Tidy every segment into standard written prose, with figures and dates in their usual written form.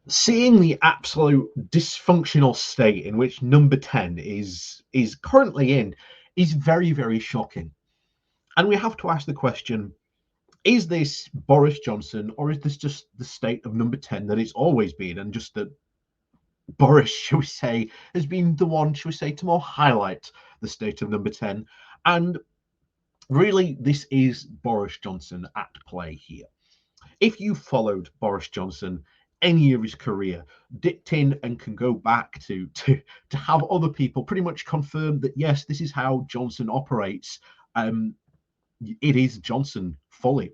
Seeing the absolute dysfunctional state in which number 10 is currently in is very, very shocking. And we have to ask the question, is this Boris Johnson, or is this just the state of number 10 that it's always been, and just that Boris, shall we say, has been the one, shall we say, to more highlight the state of number 10? And really, this is Boris Johnson at play here. If you followed Boris Johnson any of his career, dipped in and can go back to have other people pretty much confirm that yes, this is how Johnson operates. It is Johnson fully.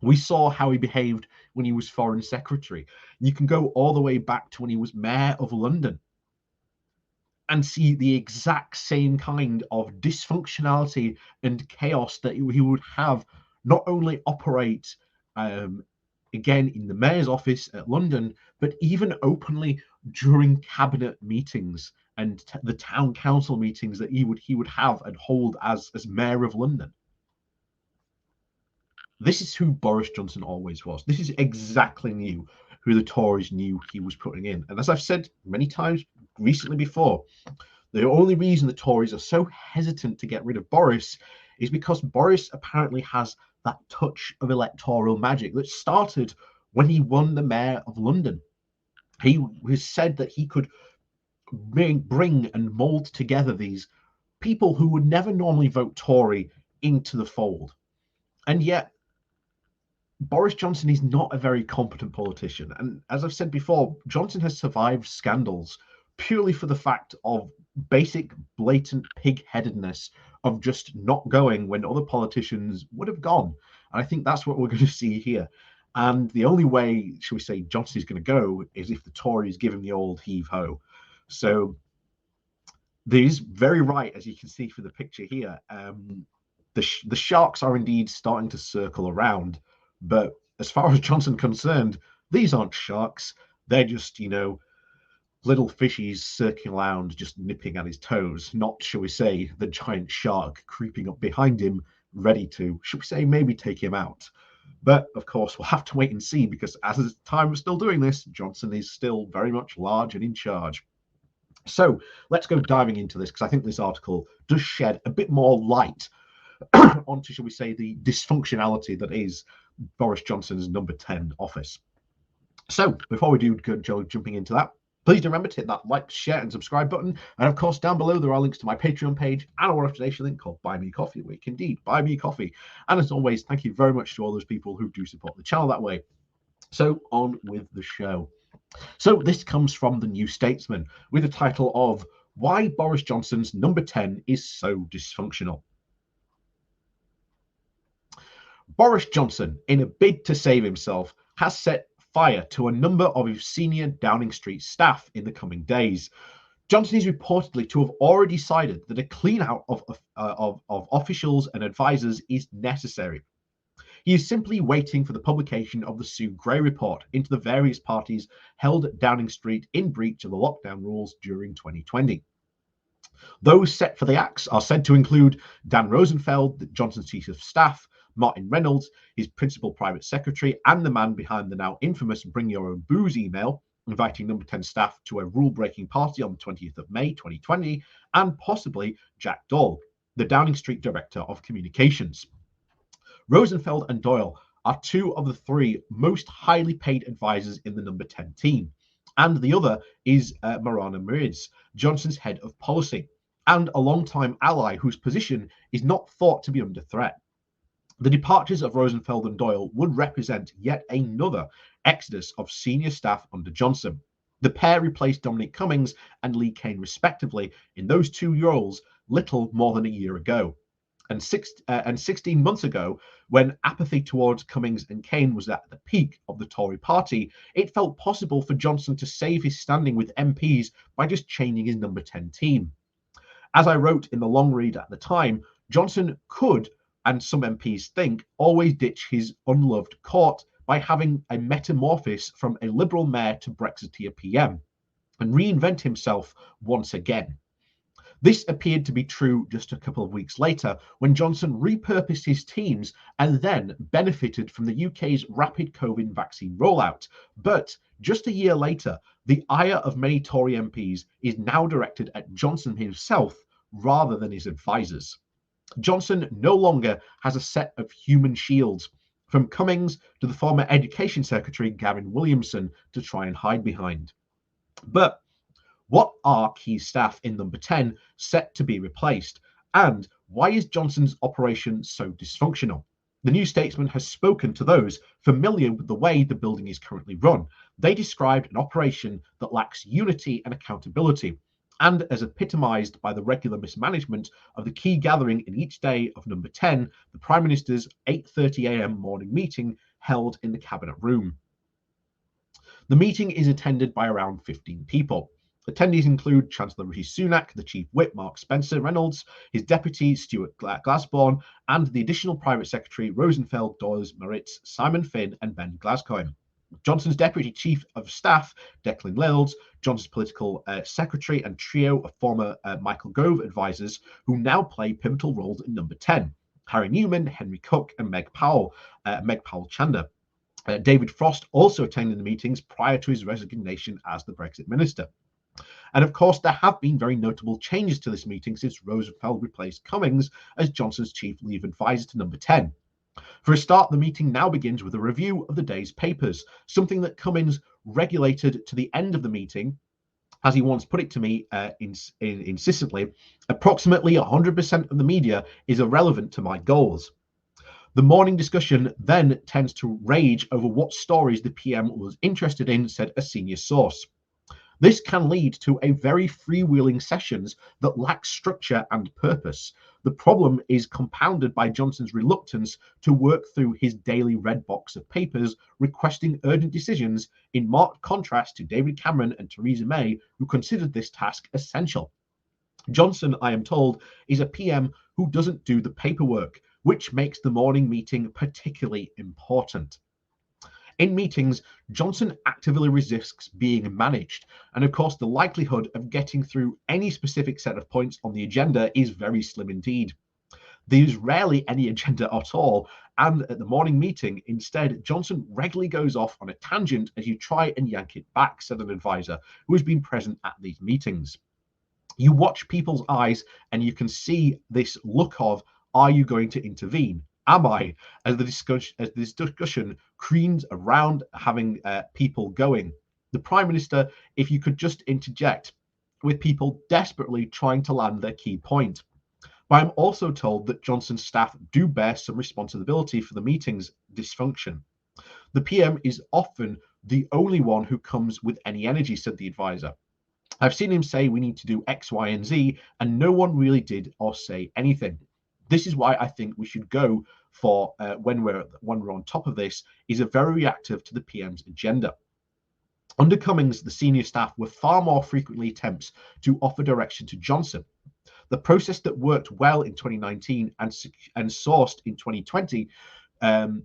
We saw how he behaved when he was foreign secretary. You can go all the way back to when he was mayor of London and see the exact same kind of dysfunctionality and chaos that he would have not only operate again in the mayor's office at London, but even openly during cabinet meetings and the town council meetings that he would have and hold as mayor of London. This is who Boris Johnson always was. This is exactly who the Tories knew he was putting in. And as I've said many times recently before, the only reason the Tories are so hesitant to get rid of Boris is because Boris apparently has that touch of electoral magic that started when he won the mayor of London. He has said that he could bring and mold together these people who would never normally vote Tory into the fold. And yet, Boris Johnson is not a very competent politician. And as I've said before, Johnson has survived scandals purely for the fact of basic, blatant pig-headedness of just not going when other politicians would have gone. And I think that's what we're going to see here. And the only way, shall we say, Johnson is going to go is if the Tories give him the old heave-ho. So there is very right, as you can see from the picture here, the sharks are indeed starting to circle around. But as far as Johnson's concerned, these aren't sharks. They're just, little fishies circling around, just nipping at his toes, not, shall we say, the giant shark creeping up behind him, ready to, shall we say, maybe take him out. But, of course, we'll have to wait and see, because as of the time of still doing this, Johnson is still very much large and in charge. So let's go diving into this, because I think this article does shed a bit more light onto, shall we say, the dysfunctionality that is Boris Johnson's number 10 office. So before we do go jumping into that, please do remember to hit that like, share, and subscribe button. And of course, down below, there are links to my Patreon page and a one-off donation link called Buy Me Coffee, where you can indeed buy me coffee. And as always, thank you very much to all those people who do support the channel that way. So on with the show. So this comes from the New Statesman with the title of Why Boris Johnson's number 10 is so dysfunctional. Boris Johnson, in a bid to save himself, has set fire to a number of his senior Downing Street staff in the coming days. Johnson is reportedly to have already decided that a clean out of officials and advisors is necessary. He is simply waiting for the publication of the Sue Gray report into the various parties held at Downing Street in breach of the lockdown rules during 2020. Those set for the axe are said to include Dan Rosenfeld, Johnson's chief of staff, Martin Reynolds, his principal private secretary, and the man behind the now infamous Bring Your Own Booze email, inviting number 10 staff to a rule-breaking party on the 20th of May 2020, and possibly Jack Doyle, the Downing Street Director of Communications. Rosenfeld and Doyle are two of the three most highly paid advisors in the number 10 team, and the other is Marana Murids, Johnson's head of policy, and a long-time ally whose position is not thought to be under threat. The departures of Rosenfeld and Doyle would represent yet another exodus of senior staff under Johnson. The pair replaced Dominic Cummings and Lee Cain respectively in those two roles little more than a year ago. And 16 months ago, when apathy towards Cummings and Cain was at the peak of the Tory party, it felt possible for Johnson to save his standing with MPs by just changing his number 10 team. As I wrote in the long read at the time, Johnson could, and some MPs think, always ditch his unloved court by having a metamorphosis from a Liberal mayor to Brexiteer PM and reinvent himself once again. This appeared to be true just a couple of weeks later when Johnson repurposed his teams and then benefited from the UK's rapid COVID vaccine rollout. But just a year later, the ire of many Tory MPs is now directed at Johnson himself rather than his advisors. Johnson no longer has a set of human shields, from Cummings to the former Education Secretary Gavin Williamson, to try and hide behind. But what are key staff in Number 10 set to be replaced? And why is Johnson's operation so dysfunctional? The New Statesman has spoken to those familiar with the way the building is currently run. They described an operation that lacks unity and accountability, and as epitomised by the regular mismanagement of the key gathering in each day of Number 10, the Prime Minister's 8:30 a.m. morning meeting held in the Cabinet Room. The meeting is attended by around 15 people. Attendees include Chancellor Rishi Sunak, the Chief Whip Mark Spencer Reynolds, his deputy Stuart Glasborn, and the additional Private Secretary Rosenfeld, Dawes, Maritz, Simon Finn, and Ben Glascoigne. Johnson's Deputy Chief of Staff, Declan Lills, Johnson's political secretary, and trio of former Michael Gove advisors who now play pivotal roles in Number 10. Harry Newman, Henry Cook, and Meg Powell Chander. David Frost also attended the meetings prior to his resignation as the Brexit minister. And of course, there have been very notable changes to this meeting since Rosenfeld replaced Cummings as Johnson's chief leave advisor to Number 10. For a start, the meeting now begins with a review of the day's papers, something that Cummings regulated to the end of the meeting. As he once put it to me insistently, approximately 100% of the media is irrelevant to my goals. The morning discussion then tends to rage over what stories the PM was interested in, said a senior source. This can lead to a very freewheeling sessions that lack structure and purpose. The problem is compounded by Johnson's reluctance to work through his daily red box of papers requesting urgent decisions, in marked contrast to David Cameron and Theresa May, who considered this task essential. Johnson, I am told, is a PM who doesn't do the paperwork, which makes the morning meeting particularly important. In meetings, Johnson actively resists being managed, and of course the likelihood of getting through any specific set of points on the agenda is very slim indeed. There's rarely any agenda at all, and at the morning meeting, instead, Johnson regularly goes off on a tangent as you try and yank it back, said an advisor who has been present at these meetings. You watch people's eyes and you can see this look of, are you going to intervene? Am I? As this discussion creams around having people going. The Prime Minister, if you could just interject, with people desperately trying to land their key point. But I'm also told that Johnson's staff do bear some responsibility for the meeting's dysfunction. The PM is often the only one who comes with any energy, said the advisor. I've seen him say we need to do X, Y, and Z, and no one really did or say anything. This is why I think we should go for, when we're on top of this, is a very reactive to the PM's agenda. Under Cummings, the senior staff were far more frequently attempts to offer direction to Johnson. The process that worked well in 2019 and sourced in 2020, and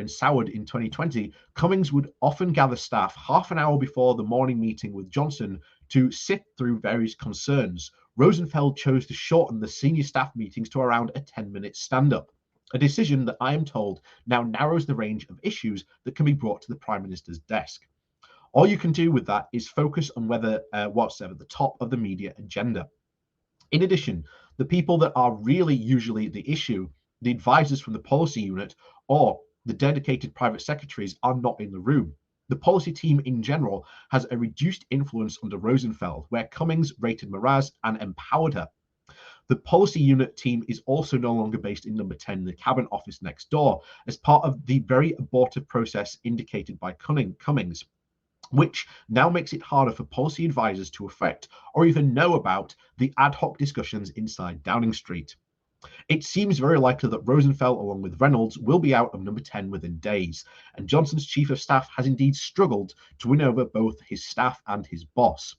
soured in 2020, Cummings would often gather staff half an hour before the morning meeting with Johnson to sift through various concerns. Rosenfeld chose to shorten the senior staff meetings to around a 10-minute stand-up, a decision that I am told now narrows the range of issues that can be brought to the Prime Minister's desk. All you can do with that is focus on what's at the top of the media agenda. In addition, the people that are really usually the issue, the advisors from the policy unit or the dedicated private secretaries, are not in the room. The policy team in general has a reduced influence under Rosenfeld, where Cummings rated Mraz and empowered her. The policy unit team is also no longer based in Number 10, the Cabinet Office next door, as part of the very abortive process indicated by Cummings, which now makes it harder for policy advisors to affect or even know about the ad hoc discussions inside Downing Street. It seems very likely that Rosenfeld, along with Reynolds, will be out of Number 10 within days, and Johnson's chief of staff has indeed struggled to win over both his staff and his boss.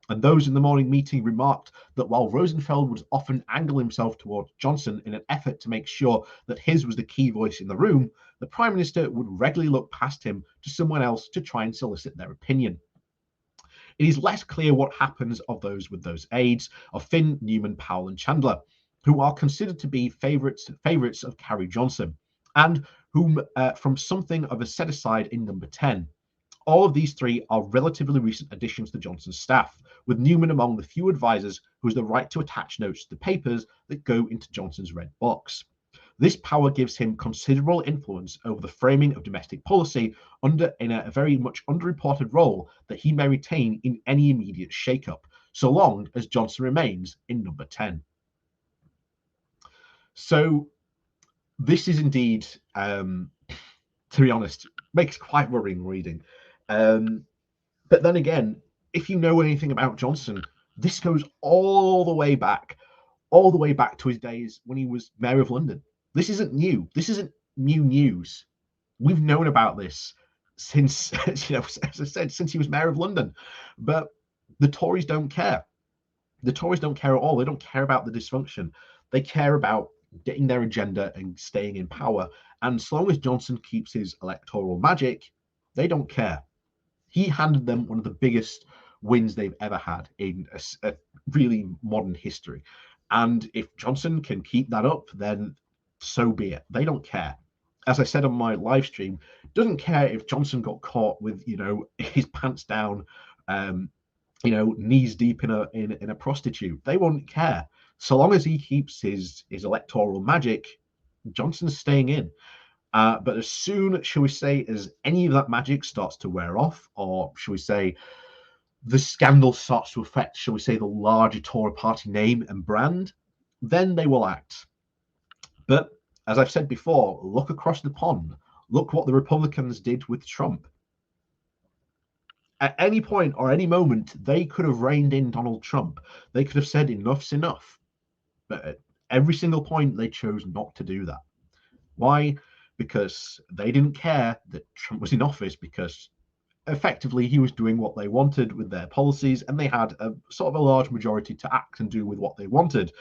And those in the morning meeting remarked that while Rosenfeld would often angle himself towards Johnson in an effort to make sure that his was the key voice in the room, the Prime Minister would regularly look past him to someone else to try and solicit their opinion. It is less clear what happens of those with those aides of Finn, Newman, Powell, and Chandler, who are considered to be favourites of Carrie Johnson, and whom from something of a set aside in number 10. All of these three are relatively recent additions to Johnson's staff, with Newman among the few advisors who has the right to attach notes to the papers that go into Johnson's red box. This power gives him considerable influence over the framing of domestic policy in a very much underreported role that he may retain in any immediate shake-up, so long as Johnson remains in number 10. So this is indeed, to be honest, makes quite worrying reading. But then again, if you know anything about Johnson, this goes all the way back to his days when he was mayor of London. This isn't new. This isn't new news. We've known about this since, as I said, since he was mayor of London. But the Tories don't care. The Tories don't care at all. They don't care about the dysfunction. They care about getting their agenda and staying in power. And as long as Johnson keeps his electoral magic, they don't care. He handed them one of the biggest wins they've ever had in a really modern history. And if Johnson can keep that up, then so be it. They don't care. As I said on my live stream, doesn't care if Johnson got caught with, his pants down, knees deep in a prostitute. They won't care. So long as he keeps his electoral magic, Johnson's staying in. But as soon, shall we say, as any of that magic starts to wear off, or shall we say, the scandal starts to affect, shall we say, the larger Tory party name and brand, then they will act. But as I've said before, look across the pond. Look what the Republicans did with Trump. At any point or any moment, they could have reined in Donald Trump. They could have said enough's enough. But at every single point, they chose not to do that. Why? Because they didn't care that Trump was in office, because effectively he was doing what they wanted with their policies, and they had a sort of a large majority to act and do with what they wanted.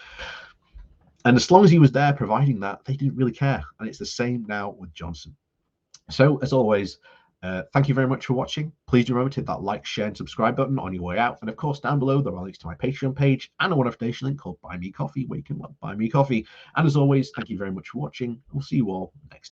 And as long as he was there providing that, they didn't really care. And it's the same now with Johnson. So as always, thank you very much for watching. Please do remember to hit that like, share, and subscribe button on your way out. And of course, down below, there are links to my Patreon page and a one-off donation link called Buy Me Coffee, where you can buy me coffee. And as always, thank you very much for watching. We'll see you all next time.